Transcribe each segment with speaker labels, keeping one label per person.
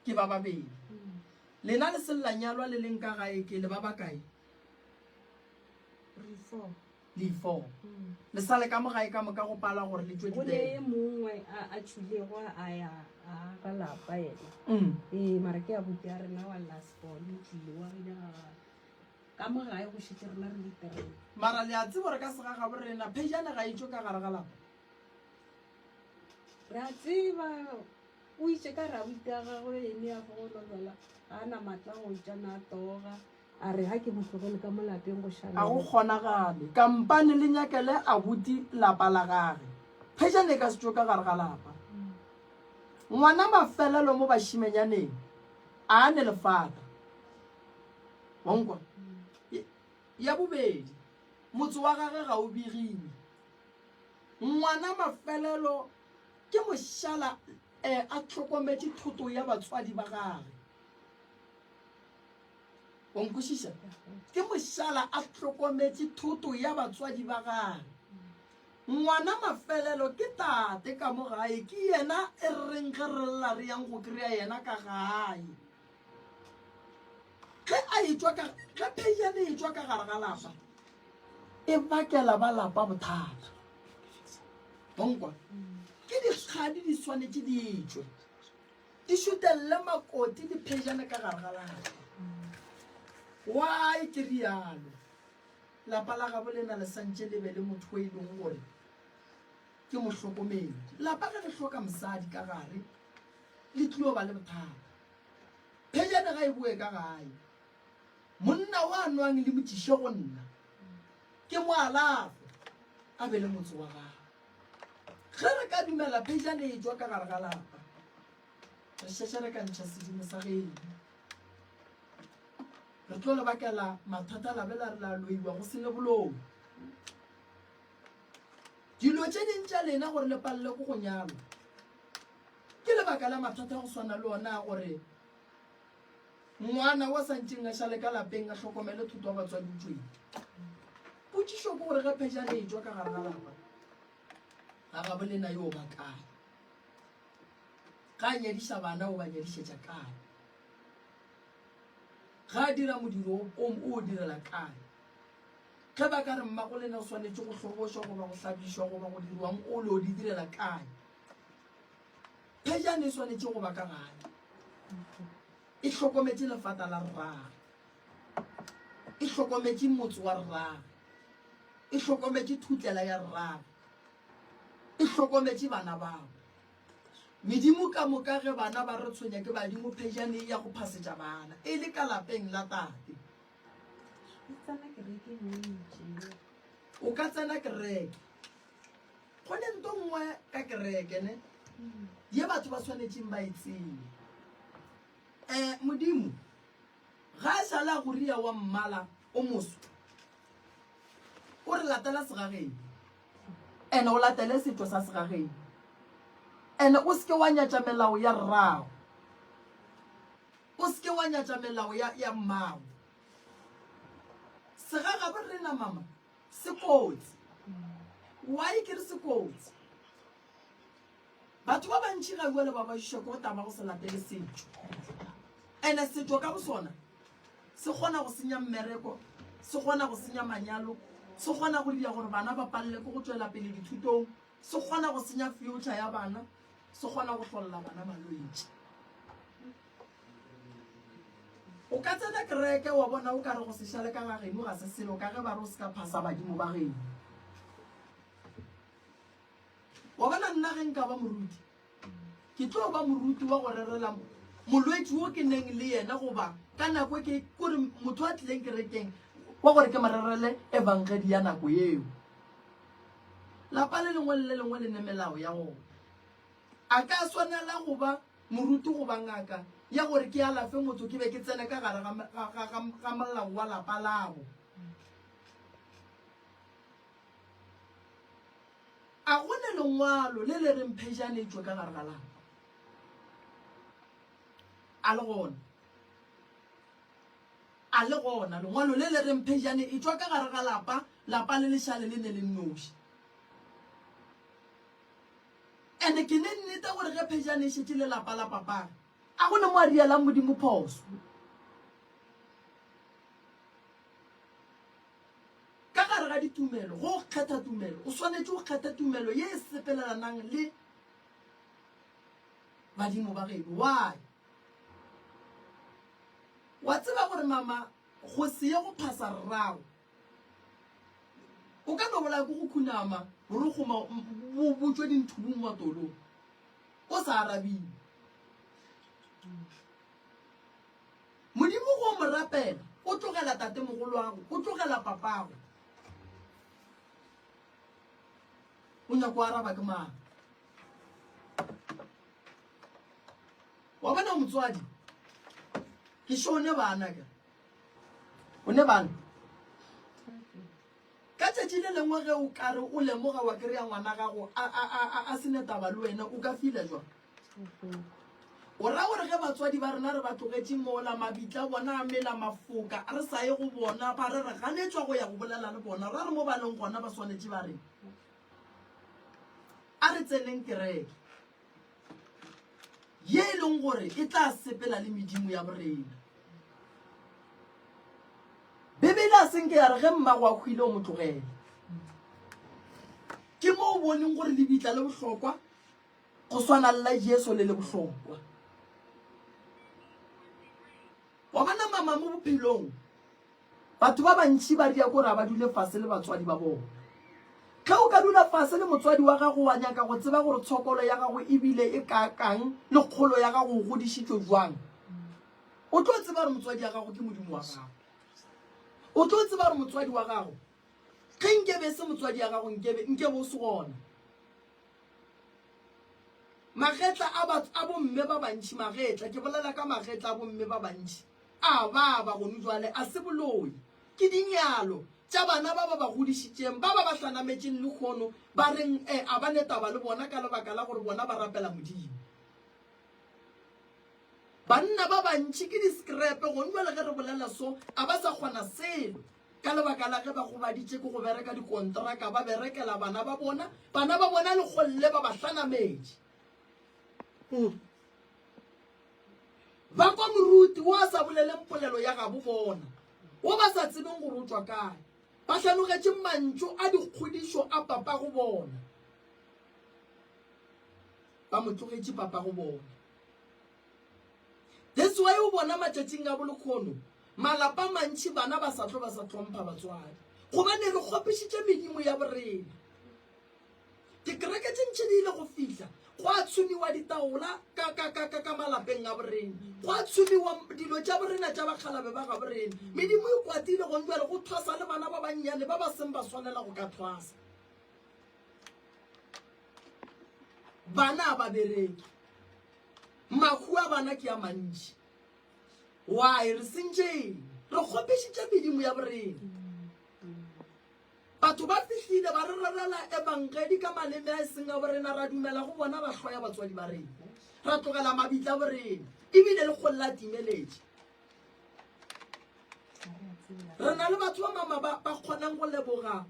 Speaker 1: ke ba babedi lena le sellanyalwa le leng ka gae ke le ba ba kae le 4 le sale ka mogae ka moka go pala gore le tswe
Speaker 2: diteng mongwe a tshulego a ya a ga lapa ena mara ke a botse a rena wa last born tlile wa rena ka mogae go shetse rena re le tereng
Speaker 1: mara le a tsebo re ka sega ga borena phejane ga itšwe ka gare ga lapa
Speaker 2: re a tseba o itse ka ra buta gagwe ene ya go lolela ga na matla go tsana toga a re ha ke botlogele ka molapeng go shana
Speaker 1: a go kgonagale kampane le nyakele a buti lapa la gage phejane ka setšo ka gare ga lapa ngwana mafelelo mo bashimenyaneng a ne lefata wankwa ya bobedi motse wa gage ga o begile ngwana mafelelo ke mošala a tlhokometse thoto ya batswadi ba gage onkwisisa ke mošala a tlhokometse thoto ya batswadi ba gage ngwana mafelelo ke tate ka mo gae ke yena e reng ge re lla re yang go kry-a yena ka gae ge phejane e tswa ka gare ga lapa e bakela ba lapa bothata bonkwa ke dikgadi di swanetse di tswe di šutelle makoti di phejane ka gare ga lapa why ke rialo lapa la gabo lena le santse le be le motho o e leng gore ke mohlokomedi lapa ge le hloka mosadi ka gare le tlilo ba le bothata phejane ga e bue ka gae monna wa nwang le motšiše go nna ke mo alafe a be le motse wa gago ge re ka dumela phejane e tswa ka gare ga lapa re šešere ka ntšha sedimo sa geno re tlo le bakela mathata la be la re la loiwa go se le bolong dilo tše dintša lena gore le palele ko go nyalwa ke lebaka la mathata go swana le ona gore ngwana wa santseng a šale ka lapeng a hlokomele thoto wa batswadi utsweng potšišo ke gore ge phejane e tswa ka gare ga lapa ga gabo lena yo o ba kae ga a nyadiša bana o ba nyadišetša kae ga a dira modiro o direla kae ge ba ka re mmago lena o swanetse go hlobošwa goba go hlabišwa goba go diriwang o le o di direla kae phejane e swanetse go ba ka gae e hlokometse lefata la rrage e hlokometse motse wa rrage e hlokometse thutlela ya rrage e hlokometse bana bao medimo ka moka ge bana ba re tshwenya ke badimo phejane ya go phasetša bana e le ka lapeng la tate o ka tsena kereke go ne nto nngwe ka kereke ne ye batho ba tshwanetseng ba e tsene modimo ga a šala go ria wa mmala o moso o re latela segageng ene o latele setho sa segageng ene o seke wa nyatša melao ya rrago o seke wa nyatša melao ya mmago segaga ba rena mama se kotsi why ke re se kotsi batho ba bantši ga bua le ba bašiša ko go taba go se latele setšo ene setšo ka bo sona se kgona go senya mmereko se kgona go senya manyalo se kgona go dira gore bana ba palele ko go tswela pele dithutong se kgona go senya future ya bana se kgona go tlolola bana malwetse o ka tsena kereke wa bona o ka re go se šale ka gageno ga se selo ka ge ba re o se ka phasa badimo ba geno wa bona nna ge nka ba moruti ke tlo ba moruti wa go rerela molwetši wo ke neng le yena goba ka nako ke kore motho a tlileng kerekeng wa gore ke marerele evangeli ya nako eo lapa le lengwe le lengwe le ne melao ya gona a ka swanela goba moruti goba ngaka ya gore ke alafe motho ke be ke tsene ka gare ga molao wa lapa lago a gone lengwalo le le reng phejane tswe ka gare ga lapa a le gona lengwalo le le reng phejane e tswa ka gare ga lapa le lešale le ne le nnoši ene ke ne nnete gore ge Phejane e šetse lelapa la papa a gone mo a rielang modimo phoso ka gare ga ditumelo go kgetha tumelo o swanetse go kgetha tumelo ye e sepelelanang le badimo ba geno. Why? Wa tseba gore mama go se ye go phasa rrao o ka no bola go khunama gore go botswe dinthubung wa tolo o sa arabile modimo go mo rapela o tlogela tate mogolo wa go o tlogela papago o nya go araba ke mang wa bona motswadi ke shone bana ka o ne bana ka tšatši le lengwe ge o kare o lemoga wa kry-a ngwana gago a sene taba le wena o ka fila jwang o ra gore ge batswadi ba rena re ba tlogetše mola mabitla bona a mela mafoka re sa ye go bona ba re re ganetswa go ya go bolela le bona ra re mo baleng gona ba swanetše ba reng a re tseneng kereke ye e leng gore e tla sepela le medimo ya borena. Bebele a senke ya re ge mmago a khuile o mo tlogela ke mo o boneng gore lebitla le bohlokwa go swana le la Jesu le bohlokwa. Wa bona mama mo bophelong batho ba bantši ba dia gore ba dule fase le batswadi ba bona. Ge o ka dula fase le motswadi wa gago wa nyaka go tseba gore tshokolo ya gago e bile e kakang le kgolo ya gago go godišitšwe jwang o tlo tseba gore motswadi ya gago ke modimo wa gago. O tlo tseba gore motswadi wa gago ge nkebe se motswadi ya gago nkebe o se gona. Magetla a bomme ba bantši magetla ke bolela ka magetla a bomme ba bantši a ba gone jwale a se boloi ke dinyalo tša bana ba ba godišitšeng ba hlanametšeng le kgono ba reng a ba netaba le bona ka lebaka la gore bona ba rapela modimo. Banna ba bantši ke di-scrap gone jwale ge re bolela so a ba sa kgona selo ka lebaka la ge ba gobaditše ke go bereka dikontraka ba berekela bana ba bona le kgolle ba hlanametše ba kwa moruti wa sa boleleng polelo ya gabo bona o ba sa tsebeng go rutwa kae ba hlanogetše mantšo a dikgodišo a papa go bona ba mo tlogetše papa go bona. That's why o bona matšatšing a bolekgono malapa mantši bana ba sa tlhompha batswadi gobane re kgopišitše medimo ya borena. Dikereke tše ntši di ile go fihla go a tshumiwa ditaola ka malapeng a borena go a tshumiwa dilo tša borena tša bakgalabe ba ga borena medimo e kwatile gone jwale go thwasa le bana ba bannyane ba ba seng ba swanela go ka thwasa. Bana ba bereki mahu a bana ke a mantši why re sentšeng re kgopišitše medimo ya borena. Batho ba fihlile ba re rarela ebangedi ka maleme a seng a borena ra dumela go bona ba hloya batswadi ba rena ra tlogela mabitla borena ebile le kgolla timeletše. Re na le batho ba mama ba kgonang go leboga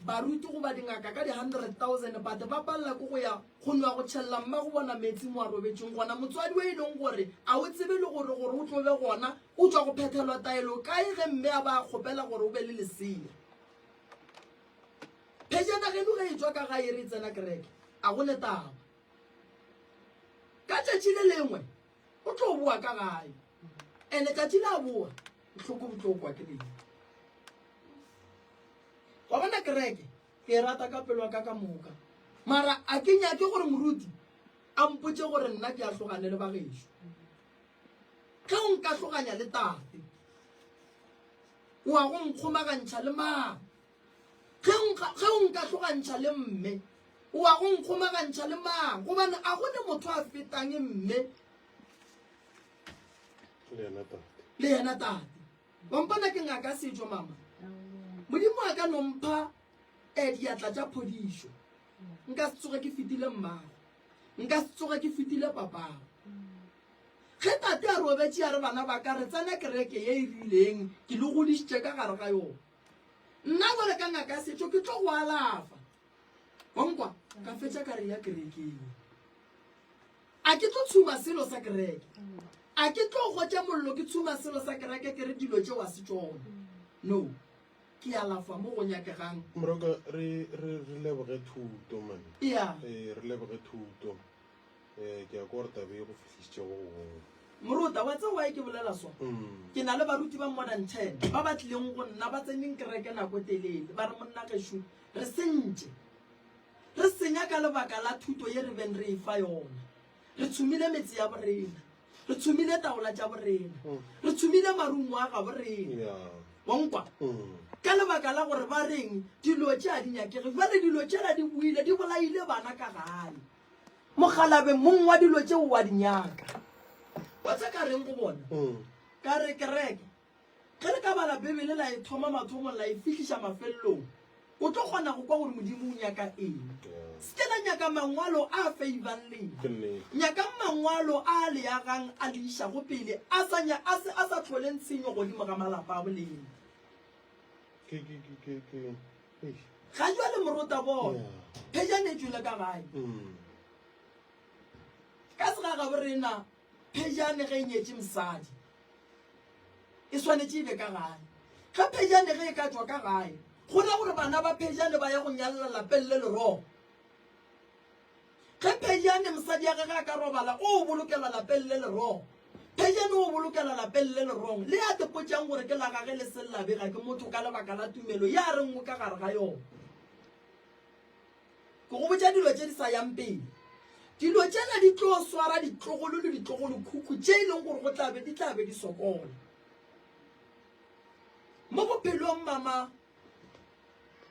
Speaker 1: baruti go ba dingaka ka di 100,000 but ba palela ko go ya go nwa go tšhelela mma go bona metsi mo a robetšeng gona motswadi we e leng gore a o tsebe le gore o tlobe gona o tswa go phethelwa taelo kae ge mme a ba kgopela gore o be le lesea. Phejana geno ge e tswa ka ga e re tsena kereke a go netaba ka tšatši le lengwe o tlo boa ka gae ene tšatši le a boa bohloko bo tlo kwa ke leng. Wa bona kereke ke rata ka pelo ka moka mara a ke nyake gore moruti a mpotše gore nna ke a tlogane le bagešo ge o nka tloganya le tate wa go nkgomagantšha le mang ge o nka tlogantšha le mme wa go nkgomagantšha le mang gobane a gone motho a fetang mme le yena tate. Wampona ke ngaka setšo mama modimo a ka nompha diatla tša phodišo nka se tsoge ke fetile mmago nka se tsoge ke fetile papago ge tate a robetše a re bana ba ka re tsena kereke ye e rileng ke le godišitše ka gare ga yone nna gore ka ngaka setšo ke tlo go alafa onkwa ka fetša kare ya kerekeng a ke tlo tshuma selo sa kereke a ke tlo gotša mollo ke tshuma selo sa kereke ke re dilo tše wa se tsona no ke alafa mo go nyakegang
Speaker 3: moroka re leboge thuto man
Speaker 1: ya
Speaker 3: re leboge thuto ke a gore tabe go fihlitše go
Speaker 1: moruta wa tseo wae ke bolela sona ke na le baruti ba modern 10 ba batlileng go nna ba tseneng kereke nako telele ba re monna gešo re sentše re senya ka lebaka la thuto ye re beng re e fa yona re tshumile metsi ya borena re tshumile taola tša borena re tshumile marumo a ga borena wankwa ka lebaka la gore ba reng dilo tše a di nyakege ba re dilo tšela di buile di bolaile bana ka gae mogalabe mong wa dilo tšeo wa di nyaka wa tsa ka reng go bona ka re kereke ge re ka bala bebele la e thoma mathomong la e fihliša mafelelong o tlo kgona go kwa gore modimo o nyaka eng se ke la nyaka mangwalo a feivang leng nyaka mangwalo a le yagang a le išago pele a sa tlholeng tshenyo godimo ga malapa a boleng ga jwa le morota bona phejane e tswile ka gae ka sega ga borena phejane ge e nyetse mosadi e swanetse e be ka gae ga phejane ge e ka tswa ka gae go na gore bana ba phejane ba ya go nyalela lapeng le lerogo ge phejane mosadi ya gege a ka robala o bolokelwa lapeng le lerogo phejane o bolokelwa lapeng le lerong le a tepotšang gore ke la gage le sellabega ke motho ka lebaka la tumelo ya rengwe ka gare ga yone ke go botša dilo tše di sa yang pele dilo tšena di tlo swara ditlogolo le ditlogolokhukhu tše e leng gore di tlabe di sokola mo bophelong mama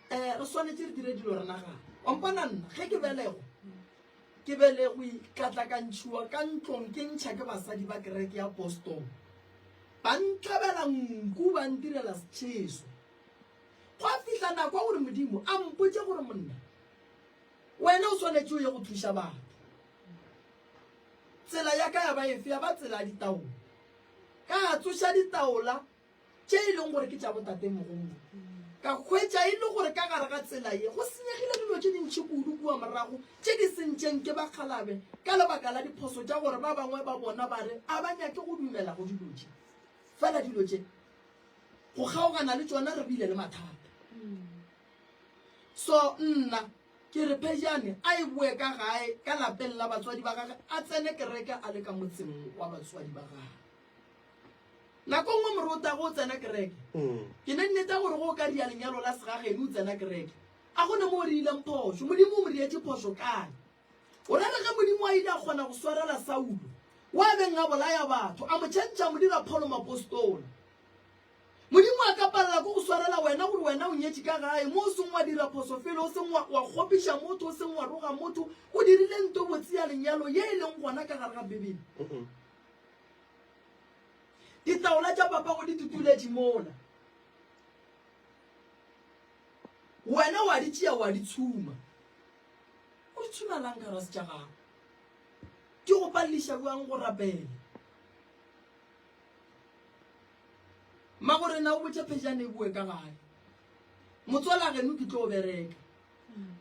Speaker 1: re swanetse re dire dilo re nagana ompona nna ge ke belego ikatlakantshiwa ka ntlong ke ntšha ke basadi ba kereke ya apostol ba ntlhabela nku ba ntirela setšheso go a fitlha nako ya gore modimo a mpotse gore monna wena o swanetse o ye go thuša batho tsela ya ka ya ba efe ya ba tsela ya ditaola ka a tsoša ditaola tše e leng gore ke tša botate mogolo ka hwetša e le gore ka gare ga tsela ye go senyegile dilo tše dintšhi kudu kua morago tše di sentšeng ke bakgalabe ka lebaka la diphoso tša gore ba bangwe ba bona ba re a ba nyake go dumela go dilo tše fela dilo tše go kgaogana le tšona re bile le mathata so nna ke re phejane a e boe ka gae ka lapeng la batswadi ba gage a tsene kereke a le ka motseng wa batswadi ba gage nako nngwe morota go tsena kereke ke ne nnete gore go ka dia lenyalo la segageno o tsena kereke a gone mo o re ileng phoso modimo o mo rietse phoso kae o ra le ge modimo a ile a kgona go swarela saulo wa beng a bolaya batho a mo tšhentšha modira pholo mapostola modimo a ka palela ko go swarela wena gore wena o nyetse ka gae mo o seng wa dira phoso fele o seng wa kgopiša motho o seng wa roga motho o dirile nto botseya lenyalo ye e leng gona ka gare ga bebele ditaola tša papa go di tutuletše mola wena wa di tšea wa di tshuma o di tshuma lang ka rase tša gago di go paleliša bjang go rapela magore na o botša phejane e bue ka gae motswala geno ke tlo o bereka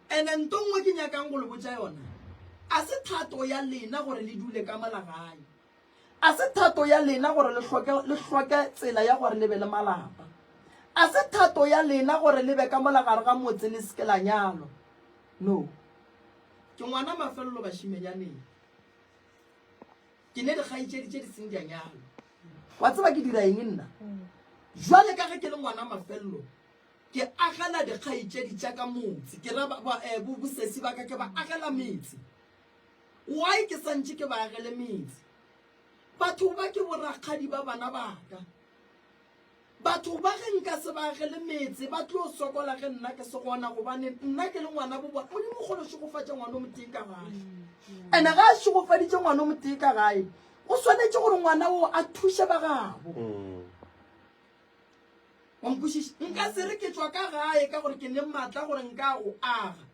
Speaker 1: ene nto nngwe ke nyakang go le botša yona a se thato ya lena gore le dule ka malagae a se thato ya lena gore le hloke tsela ya gore le be le malapa a se thato ya lena gore le be ka molagare ga motse le seke la nyalo no ke ngwana mafelelo bašimenyaneng ke ne dikgaitšedi tše di seng di a nyalo wa tseba ke dira eng nna jwale ka ge ke le ngwana mafelelo ke agela dikgaitšedi tša ka motse ke ra bosesi ba ka ke ba agela metse why ke santše ke ba agele metse batho ba ke borakgadi ba bana baka batho ba ge nka se ba agele metse ba tlo sokola ge nna ke se gona gobane nna ke le ngwana bo bona o di mogolo šogofatša ngwana o motee ka gae ene ga a šogofaditše ngwana o motee ka gae o swanetše gore ngwana o a thuše ba gabo wankwešiše nka se re ke tswa ka gae ka gore ke ne maatla gore nka go aga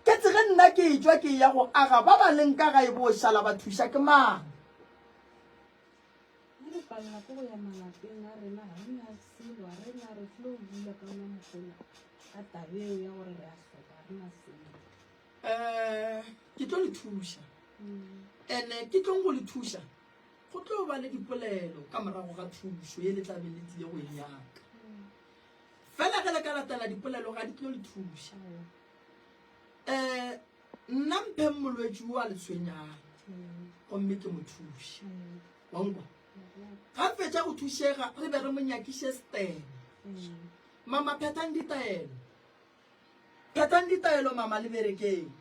Speaker 1: ke tsege nna ke tswa ke ya go aga ba ba leng ka gae bo šala ba thuša ke mang
Speaker 2: palela ko go ya malapeng a rena ga rena selo a rena re tlo bula ka ona mogolo ka tabeo ya gore re a hloka rena selo
Speaker 1: ke tlo le thuša ene ke tlong go le thuša go tlo ba le dipolelo ka morago ga thušo ye le tlabe le tlile go e nyaka fela ge le ka latela dipolelo ga di tlo le thuša nna mpeng molwetši o a le tshwenyang gomme ke mo thuše wankwa ga fetša go thušega re be re mo nyakiše stene mama phethang ditaelo mama le berekeng